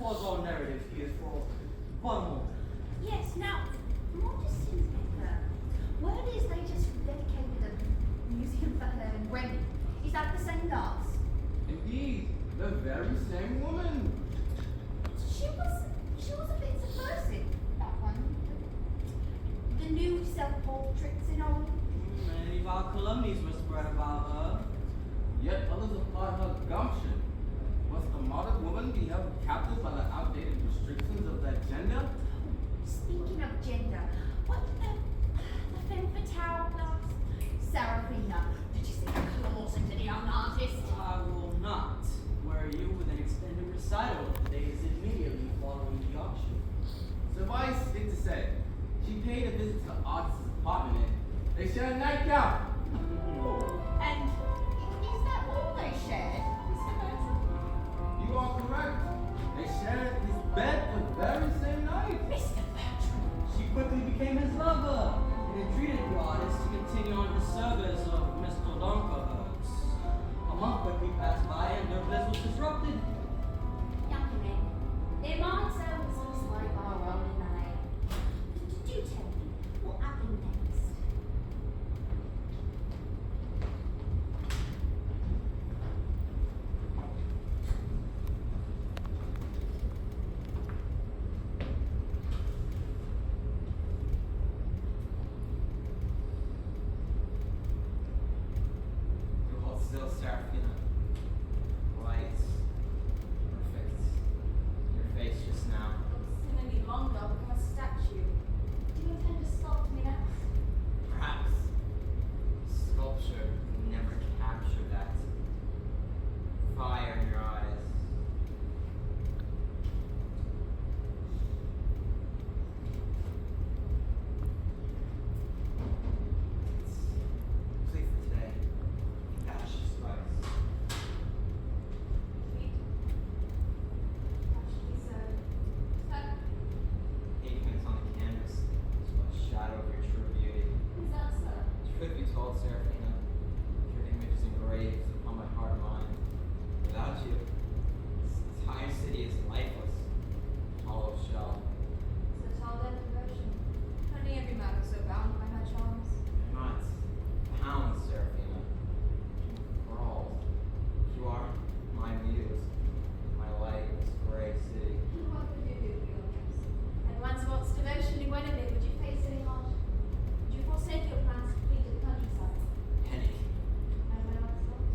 was all narrative here for one moment. Yes, now, from what just seems better, word is they just dedicated a museum for her and Remy. Is that the same nurse? Indeed, the very same woman. She was a bit subversive, that one. The new self-portraits and all. Many of our calumnies were spread about her. Yet others applaud her gumption. Must the modern woman be held captive by the outdated restrictions of that gender? Speaking of gender, what the femme fatale class? Serafina, did you see the claws into the young artist? I will not worry you with an extended recital of the days immediately following the auction. Suffice it to say, she paid a visit to the artist's apartment and they shared a nightcap. And is that all they shared, Mr. Bertram? You are correct. They shared his bed the very same night. Mr. Bertram! She quickly became his lover and entreated the artist to continue on his service of Mr. Donkerhertz. A month quickly passed by and their bliss was disrupted. Young men, their minds are always like our own night. Do tell me, what happened next? You hold still, Serafina. Light, perfect. Your face just now. Looks any longer become a statue. Do you intend to sculpt me next? Perhaps sculpture can never capture that fire in your eyes. It's complete for today. Cash spice. Sweet. Actually, so. Pigments on the canvas is what shadow of your true beauty. Is that so? Truth be told, Serafina, your image is engraved upon my heart and mind. Without you, this entire city is lifeless, hollow shell. Such all dead devotion. Only every man was so bound by my charms. I'm not bound, Serafina. Enthralled. You are my muse, my light in this gray city. And what would you do for your gifts? And once Walt's devotion you wedded it, would you face any hardship? Would you forsake your plans to flee to the countryside? Penny, And when I stopped,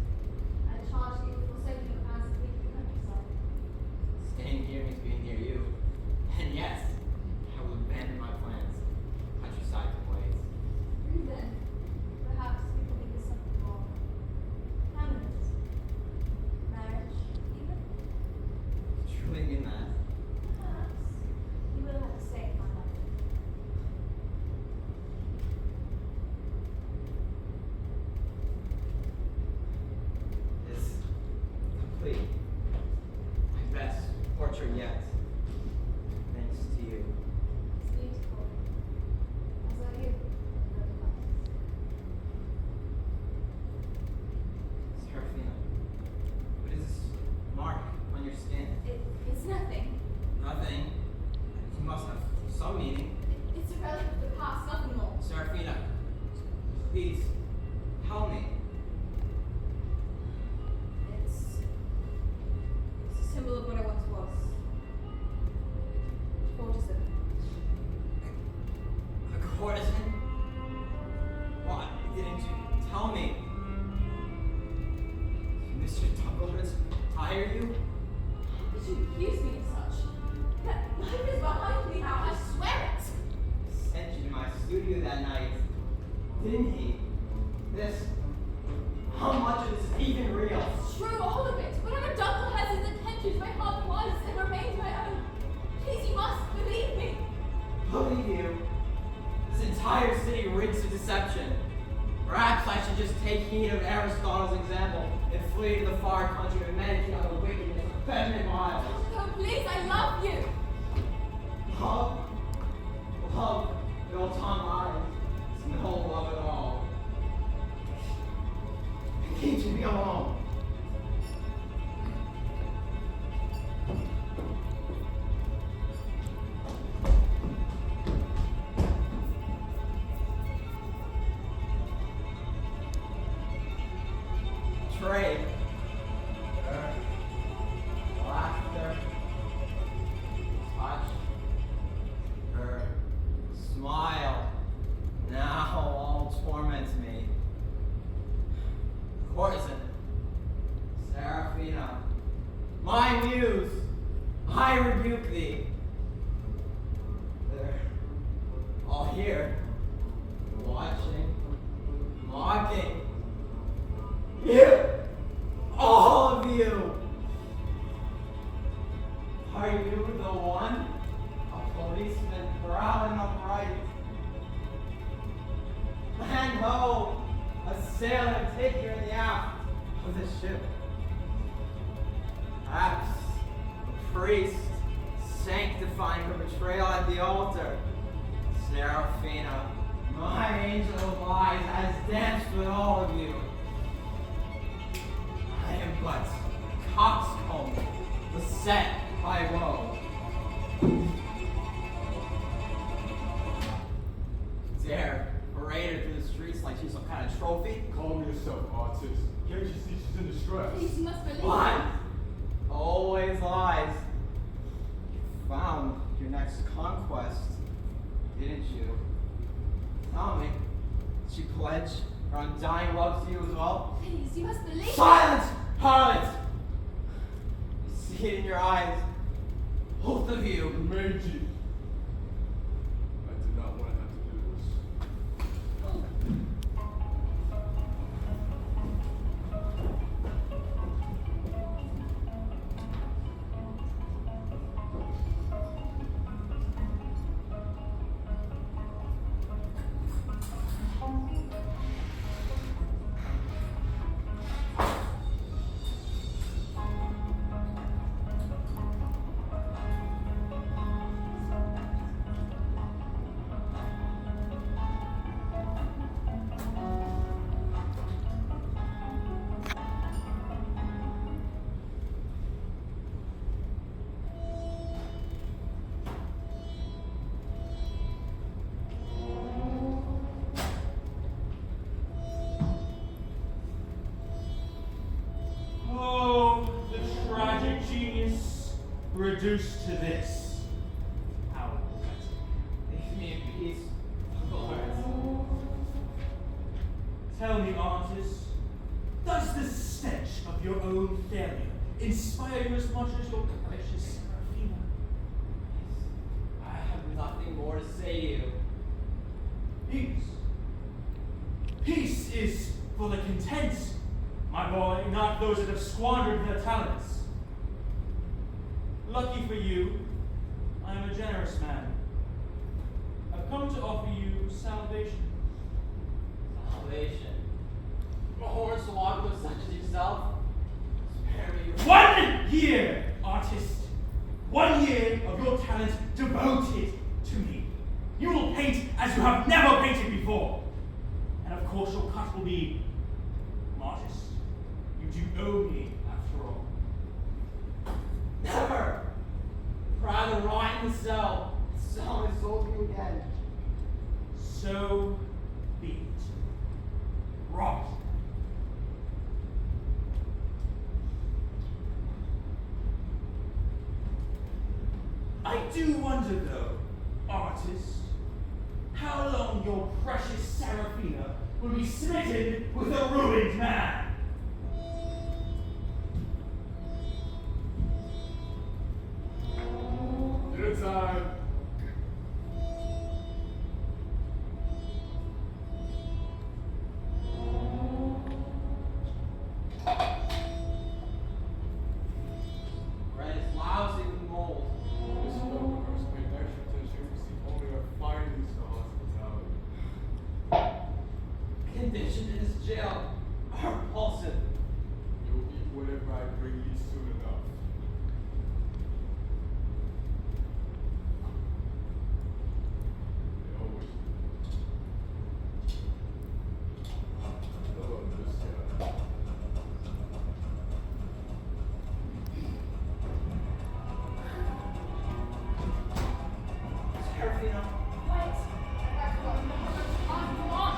I charged you with forsaking your plans to flee to the countryside. staying here means being near you. And yes, I will abandon my plans. Countryside can wait. And then, perhaps we will make this something more permanent. Marriage, even? Truly mean that. Perhaps. You will have to say, my love. Is complete. My best portrait yet. Thanks to you. It's beautiful. As are you, brother Francis. Serafina, what is this mark on your skin? It's nothing. Nothing. It must have some meaning. It's a relic of the past, nothing more. Serafina, please, tell me. It's a symbol of what I once was. Courtesan. A courtesan? Why didn't you tell me? Did Mr. Dumbledore tire you? How could you accuse me of such? That life is behind me now, I swear it! Sent you to my studio that night, didn't he? This. How much of this is even real? It's true, all of it. Whatever Dunkel has his intentions, my heart was and remains my own. Please, you must believe me. Believe you? This entire city reeks of deception. Perhaps I should just take heed of Aristotle's example and flee to the far country and meditate on the wickedness of feminine wiles. Oh, please, I love you. Love? Love, built on lies. It's no love at all. It keeps me alone. betrayed. Her laughter, touch, her smile now all torment me. Poison, Seraphina, my muse, I rebuke thee. They're all here, watching, mocking. You, all of you. Are you the one? A policeman proud and upright. Land ho, a sailor take you in the aft of the ship. Perhaps a priest sanctifying her betrayal at the altar. Seraphina, my angel of lies, has danced with all of you. I am but a coxcomb, beset by woe. Dare parade her through the streets like she's some kind of trophy? Calm yourself, artist. Can't you see she's in distress? Please, you must believe Lies. me. Always lies. You found your next conquest, didn't you? Tell me, did she pledge her undying love to you as well? Please, you must believe me. Silence, harlot! I see it in your eyes. Both of you. Meiji. I did not want to have to do this. Oh, the tragic genius reduced to this. How pathetic. Leave me in peace, Lord. Tell me, artist, does the stench of your own failure inspire you as much as your precious Seraphina? I have nothing more to say to you. Peace. Peace is for the content, my boy, not those that have squandered their talents. Lucky for you, I am a generous man. I've come to offer you salvation. Salvation. A hornswoggle such as yourself. Spare me your 1 year, artist. 1 year of your talent devoted to me. You will paint as you have never painted before. And of course your cut will be modest. You do owe me, after all. Never! Rather rot in the cell. Sell my soul to you again. So be it. Rot. I do wonder though, artist, how long your precious Seraphina will be smitten with a ruined man. Dinner time. Bread is lousy with mold. This Locust paid extra attention to see only our findings to hospitality. Conditions in this jail are repulsive. You'll eat whatever I bring you soon enough. They always do. Hello, this guy. Seraphina. Wait. Come on.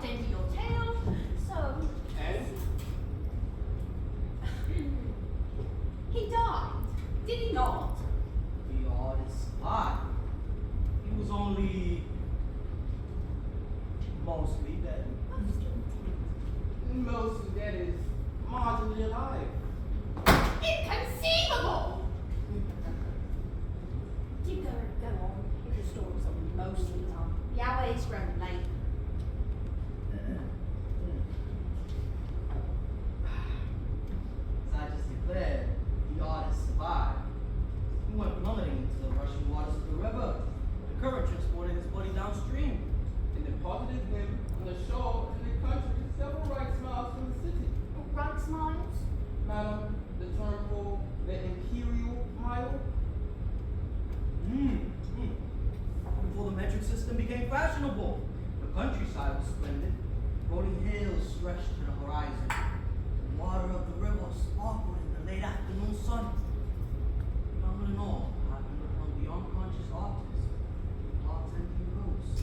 tucked into your tail. So And he died, did he not? The artist survived. He was only mostly dead. most of that is marginally alive. Inconceivable! You go on if your story's on mostly done. Yahweh's grown late. As I just declared, the artist survived. He went plummeting into the rushing waters of the river. The current transported his body downstream. And deposited him on the shore in the country several rights miles from the city. Right smiles? Madam, the term for the imperial mile? Before the metric system became fashionable, the countryside was splendid. Rolling hills stretched to the horizon. The water of the river sparkled in the late afternoon sun. Young and all happened upon the unconscious artist, bartending rose.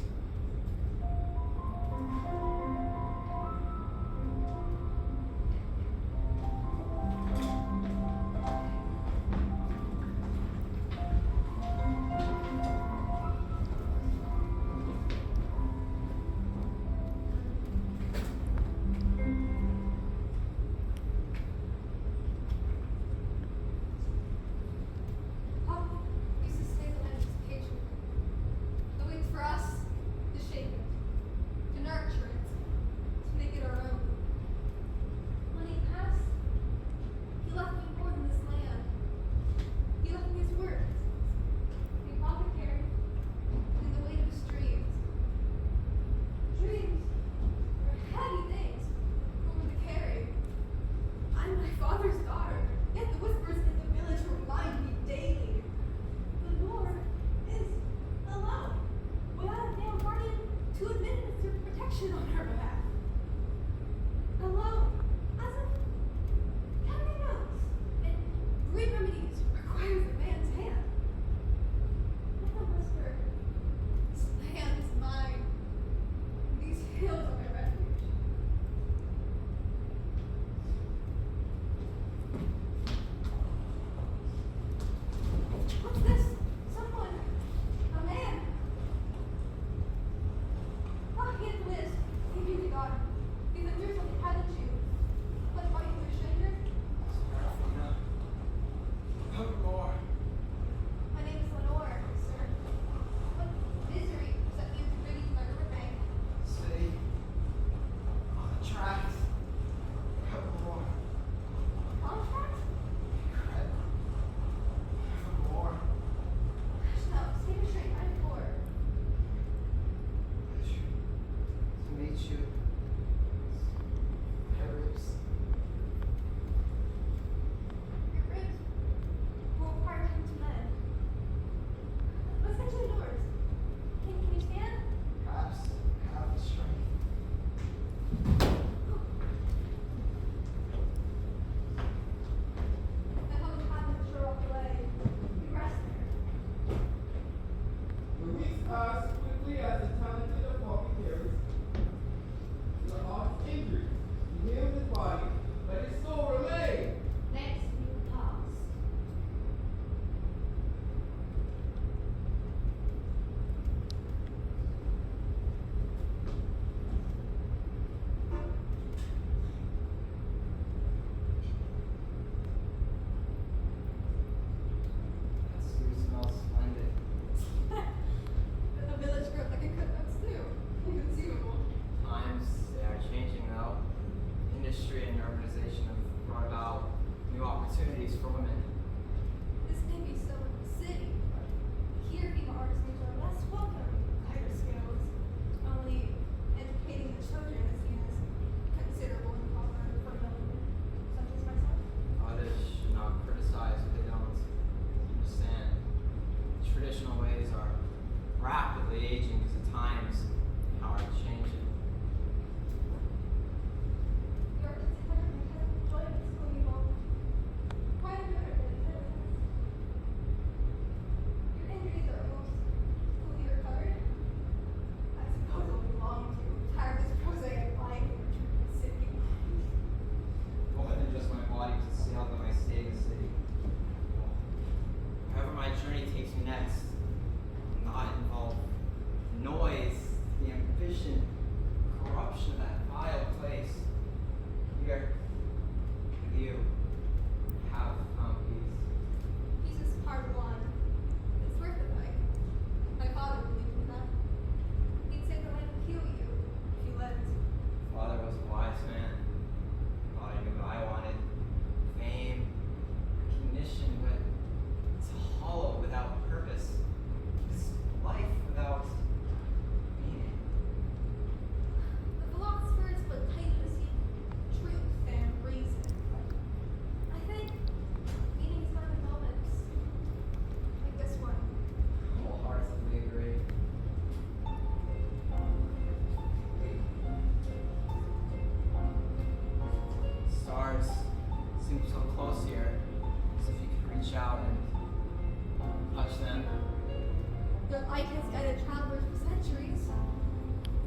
But light has guided travelers for centuries.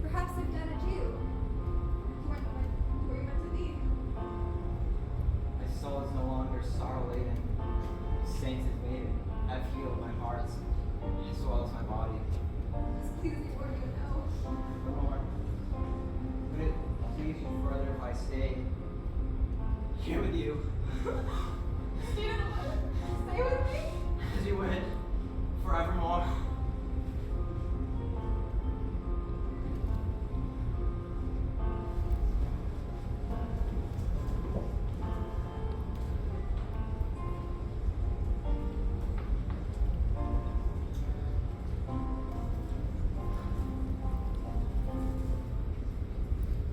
Perhaps they've guided you. You weren't where you meant to be. My soul is no longer sorrow-laden. The saints have made it. Have healed my heart as well as my body. Just please be where you know. Lord, would it please you further if I stayed here with you? Stay with me. As you would, forevermore.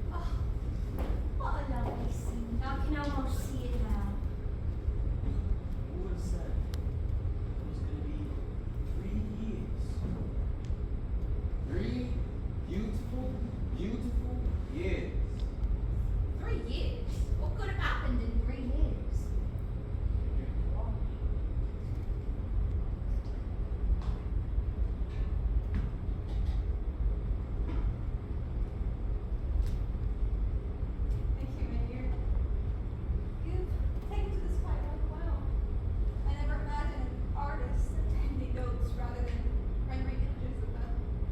Oh, what a lovely scene. I can almost see it now. Who would have said it was going to be 3 years? 3 beautiful, beautiful years. 3 years? What could have happened in 3 years? Thank you, Mayor. You've taken to this quite well. I never imagined artists attending notes rather than rendering images of them.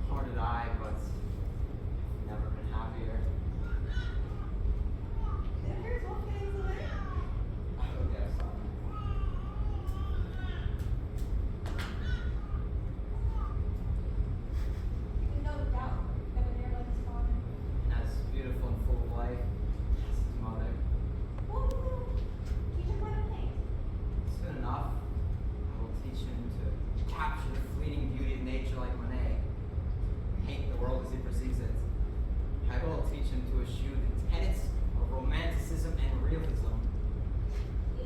Nor did I, but never been happier. It appears Wolfgang's away. I would guess so. You can no doubt that when you're like his father. As beautiful and full of life as his mother. Well, teach him how to paint. Soon enough, I will teach him to capture the fleeting beauty of nature like Monet, paint the world as he perceives it. I will teach him to eschew the tenets of romanticism and realism. You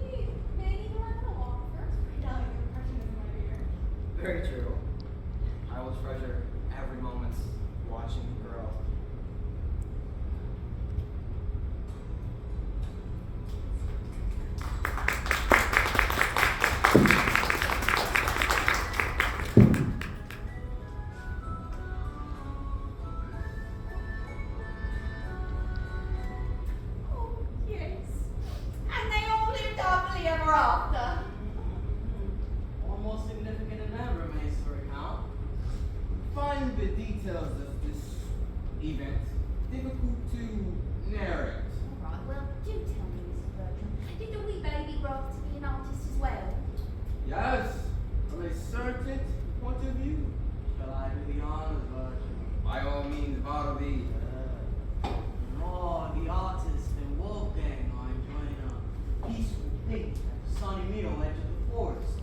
may need to learn how to walk first. Now your impressionism, my dear. Very true. I will treasure every moment watching him grow. Oh, yes. And they all lived happily ever after. One more significant event remains to recount. Find the details of this event difficult to narrate. All right, well, do tell me, Mr. Bertram. Did the wee baby grow up to be an artist as well? Yes, from a certain point of view. Shall I do the honors, Virgin? By all means, Bartleby. No, the artist and Wolfgang are enjoying a peaceful picnic at the sunny meadow edge of the forest.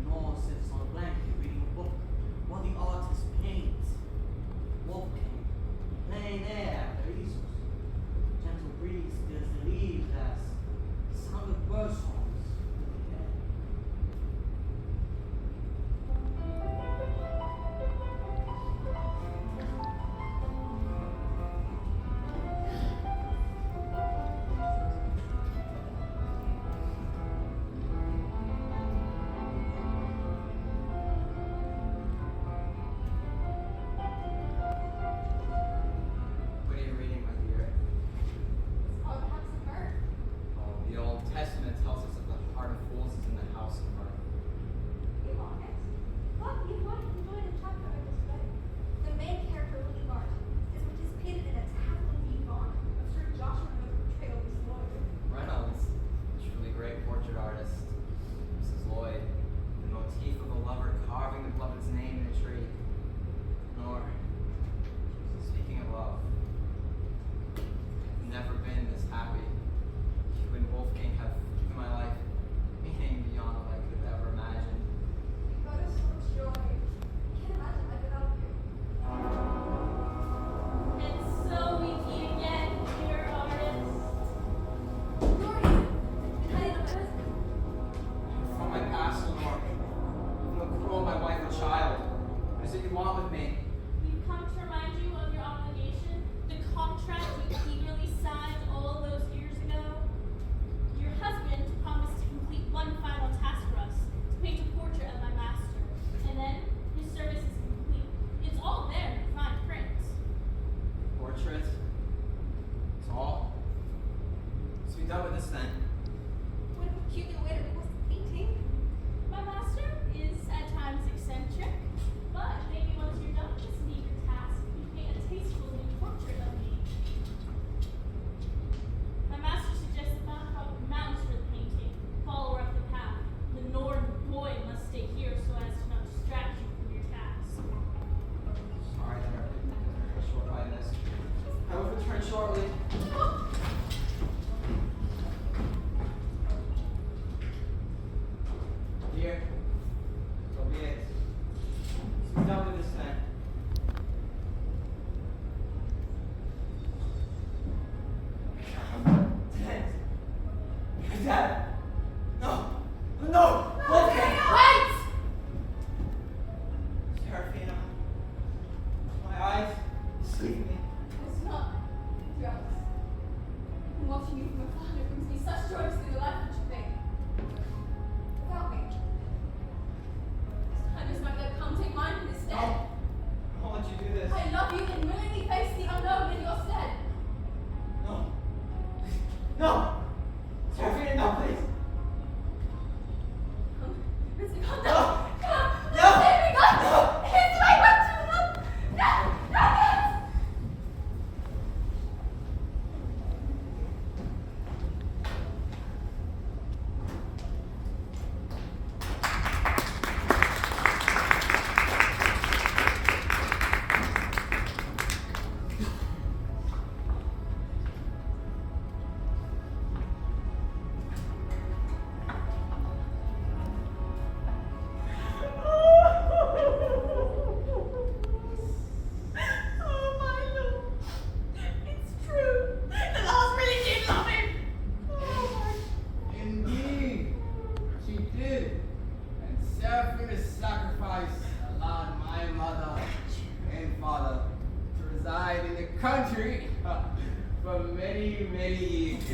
Noah sits on a blanket reading a book while the artist paints. Wolfgang playing there at their easels. Gentle breeze stills the leaves as the sound of bird songs fill the air. He's done with this thing. Dad! Dad! No! No! Wolfgang! Wait! Serafina. My eyes deceive me. It's not drugs. And watching you from afar brings me such joy to see the life that you think. Without me. This time is not yet come, take mine in its stead. I won't let you do this. I love you and willingly face the unknown in your stead. No. No! Serafina, no, please! Come, come No. down. Come, No. save me, God. No. It's my way to love. No, no, Oh my lord. It's true. The laws really did love him. Oh my. Indeed, she did. And Seraphina's sacrifice allowed my mother and father to reside in the country for many, many years.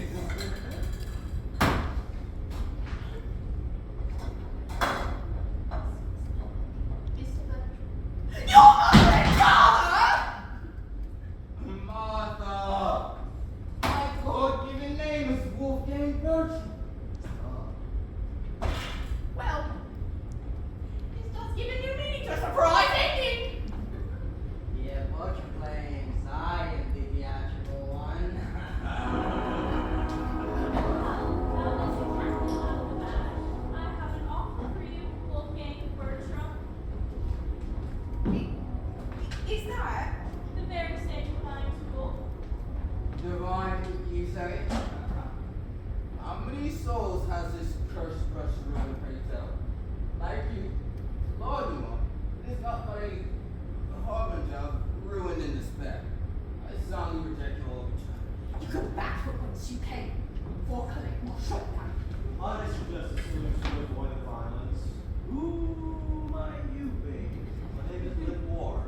Mr. Bertram. Your mother and father! Martha, my God-given name is Wolfgang Bertram. Well, this does give a new meaning to a surprise ending. Yeah, Butcher claims I am the theatrical one. I have an offer for you, Wolfgang Bertram. Is that? The very same flying school. Divine, you say? How many souls has this curse brush ruined, pray tell? Like you, Lord, you know, it is not but a harbinger of ruin and despair. I soundly reject all of it. You go back to whence you came. For collect more shortcut. I suggest assuming to avoid the violence. Who might you be? My name is Lynn Ward.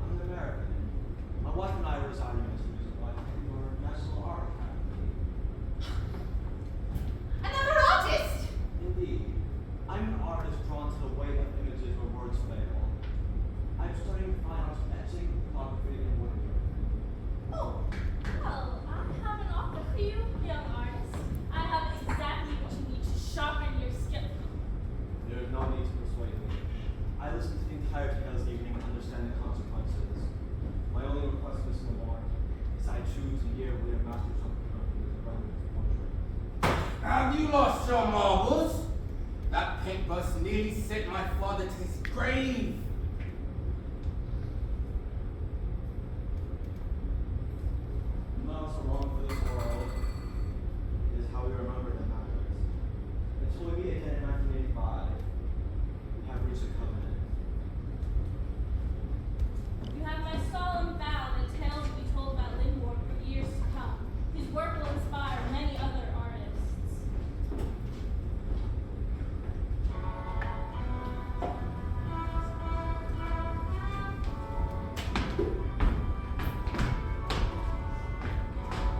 I'm an American. My wife and I reside in Massachusetts at your National Art Academy. Another artist! Indeed. I'm an artist drawn to the weight of images where words fail. I'm studying fine arts etching, photography, and woodworking. Oh, well, I have an offer for you, young artist. I have exactly what you need to sharpen your skill. There is no need to persuade me. I listened to the entire tale this evening and understand the consequences. My only request, Miss Lamar, is I choose a year where Master something from this abundance portrait. Have you lost your marbles? That paintbrush nearly sent my father to his grave. Not so wrong for this world. It is how we remember that matters. Until we meet again in 1985, we have reached a covenant. You have my solemn vow that tales will be told about Lindward for years to come. His work will inspire many other artists.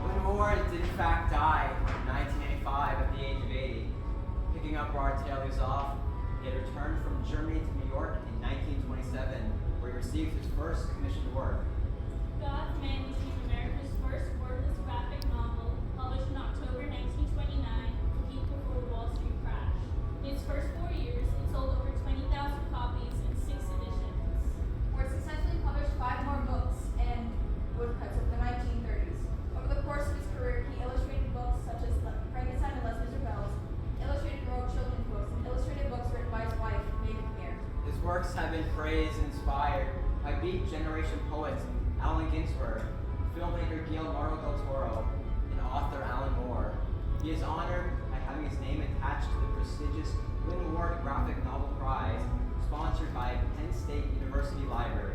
When Ward did in fact die in 1985 at the age of 80, picking up where our tale leaves off, he had returned from Germany to New York in 1927, where he received his first commissioned work. God's Man received America's first wordless graphic novel, published in October 1929, a week before the Wall Street crash. In its first 4 years, it sold over 20,000 copies in 6 editions. Ward successfully published 5 more books and woodcuts over the 1930s. Over the course of his career, he illustrated books such as Frankenstein and Les Miserables, illustrated and wrote children's books, and illustrated books written by his wife, Maiden Care. His works have been praised and inspired by Beat Generation poets Allen Ginsberg, filmmaker Guillermo del Toro, and author Alan Moore. He is honored by having his name attached to the prestigious Lynn Ward Graphic Novel Prize, sponsored by Penn State University. university libraries.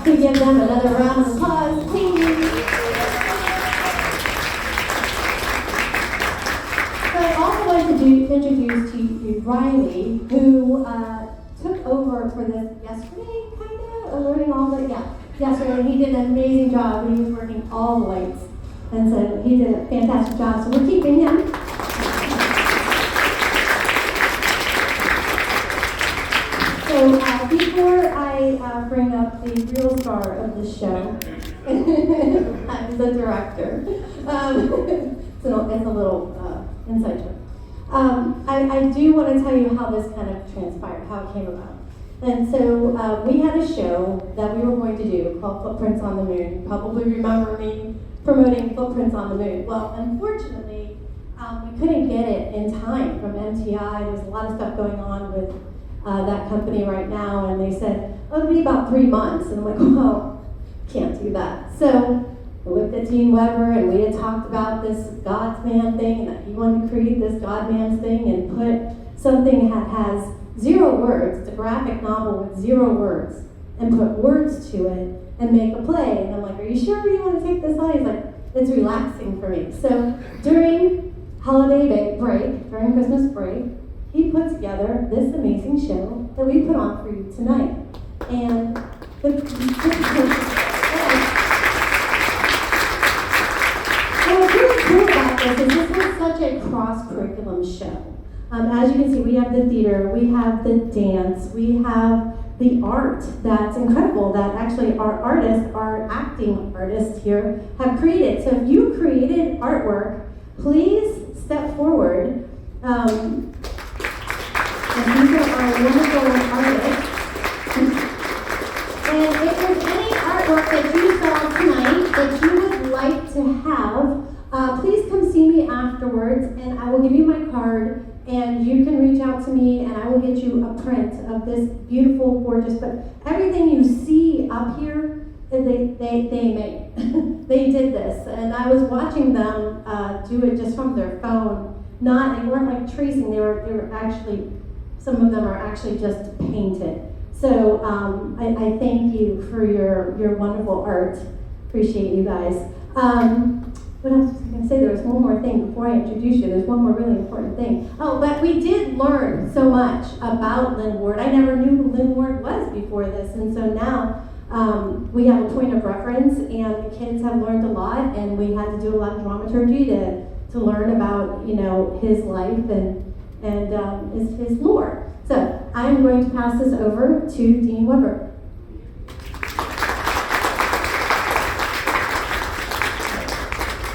To give them another round of applause, please. So I also wanted to introduce to you Riley, who took over for this yesterday, kind of, learning all the, yesterday. He did an amazing job. He was working all the lights, and so he did a fantastic job. So we're keeping him. So before I bring up the real star of the show, I'm the director. So it's a little inside joke. I do want to tell you how this kind of transpired, how it came about. And so we had a show that we were going to do called Footprints on the Moon. You probably remember me promoting Footprints on the Moon. Well, unfortunately, we couldn't get it in time from MTI. There's a lot of stuff going on with that company right now, and they said, oh, it'll be about 3 months. And I'm like, well, can't do that. So I looked at Gene Weber, and we had talked about this God's Man thing, and that he wanted to create this God Man thing and put something that has 0 words, it's a graphic novel with 0 words, and put words to it and make a play. And I'm like, are you sure you want to take this on? He's like, it's relaxing for me. So during holiday break, during Christmas break, he put together this amazing show that we put on for you tonight. And what's really cool about this is this is such a cross-curriculum show. As you can see, we have the theater, we have the dance, we have the art that's incredible that actually our artists, our acting artists here have created. So if you created artwork, please step forward. And these are our wonderful artists. And if there's any artwork that you saw tonight that you would like to have, please come see me afterwards, and I will give you my card, and you can reach out to me, and I will get you a print of this beautiful, gorgeous, but everything you see up here, they made. They did this, and I was watching them do it just from their phone. They weren't like tracing, they were actually, some of them are actually just painted. So I thank you for your wonderful art. Appreciate you guys. What else was I going to say? There was one more thing before I introduce you. There's one more really important thing. Oh, but we did learn so much about Lynn Ward. I never knew who Lynn Ward was before this, and so now we have a point of reference, and the kids have learned a lot, and we had to do a lot of dramaturgy to learn about, you know, his life and his lore. So I'm going to pass this over to Dean Weber.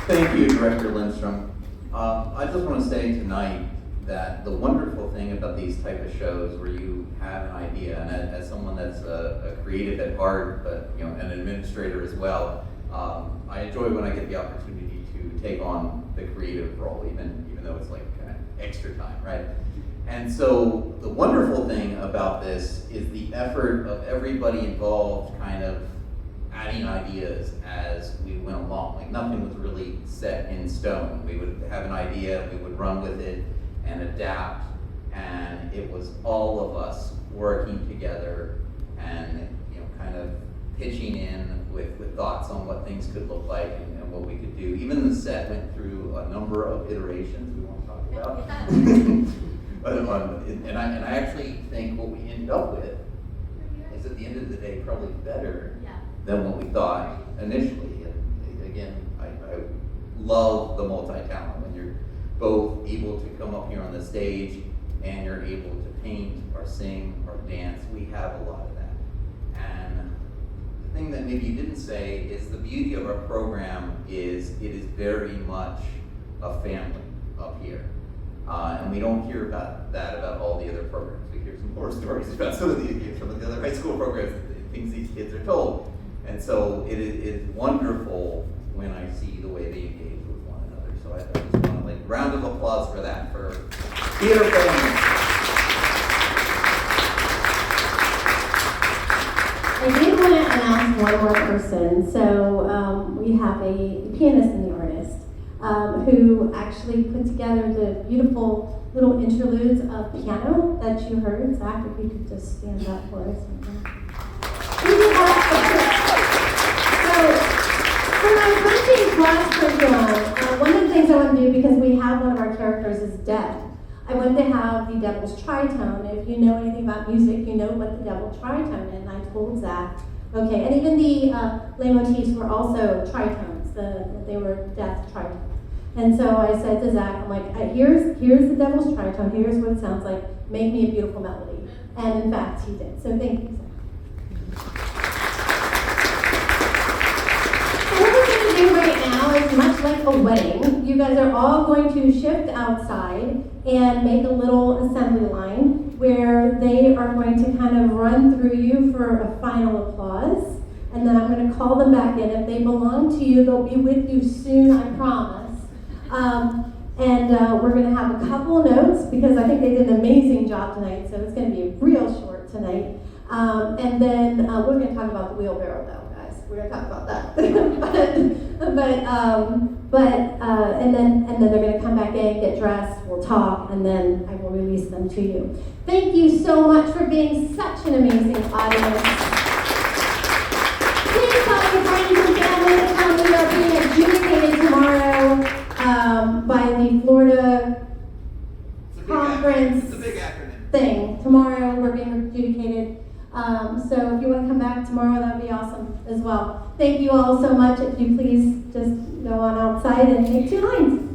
Thank you, Director Lindstrom. I just want to say tonight that the wonderful thing about these type of shows where you have an idea, and as someone that's a creative at heart, but you know, an administrator as well, I enjoy when I get the opportunity to take on the creative role, even though it's like extra time, right? And so the wonderful thing about this is the effort of everybody involved kind of adding ideas as we went along. Like nothing was really set in stone. We would have an idea, we would run with it and adapt, and it was all of us working together and, you know, kind of pitching in with thoughts on what things could look like and what we could do. Even the set went through a number of iterations we won't talk about. And I actually think what we ended up with is at the end of the day probably better than what we thought initially. And again, I love the multi-talent when you're both able to come up here on the stage and you're able to paint or sing or dance. We have a lot of that. And the thing that maybe you didn't say is the beauty of our program is it is very much a family up here. And we don't hear about that about all the other programs. We hear some horror stories about some of the other high school programs, things these kids are told. And so it is wonderful when I see the way they engage with one another. So I just want to like round of applause for that, for theater family. I did want to announce one more person. So we have a pianist and the artist who actually put together the beautiful little interludes of piano that you heard. Zach, if you could just stand up for us. So for my coaching class curriculum, one of the things I want to do, because we have one of our characters is deaf, I want to have the devil's tritone. If you know anything about music, you know what the devil's tritone is. And I told Zach, okay, and even the leitmotifs were also tritones. They were deaf tritones. And so I said to Zach, I'm like, here's the devil's tritone. Here's what it sounds like. Make me a beautiful melody. And in fact, he did. So thank you, Zach. So what we're going to do right now is much like a wedding. You guys are all going to shift outside and make a little assembly line where they are going to kind of run through you for a final applause. And then I'm going to call them back in. If they belong to you, they'll be with you soon, I promise. We're going to have a couple of notes because I think they did an amazing job tonight, so it's going to be real short tonight. And then we're going to talk about the wheelbarrow, though, guys. We're going to talk about that. and then they're going to come back in, get dressed, we'll talk, and then I will release them to you. Thank you so much for being such an amazing audience. Please tell your friends and family to come. We are being adjudicated tomorrow by the Florida Conference It's a big acronym. thing. Tomorrow we're being adjudicated. So if you want to come back tomorrow, that would be awesome as well. Thank you all so much. If you please just go on outside and take 2 lines.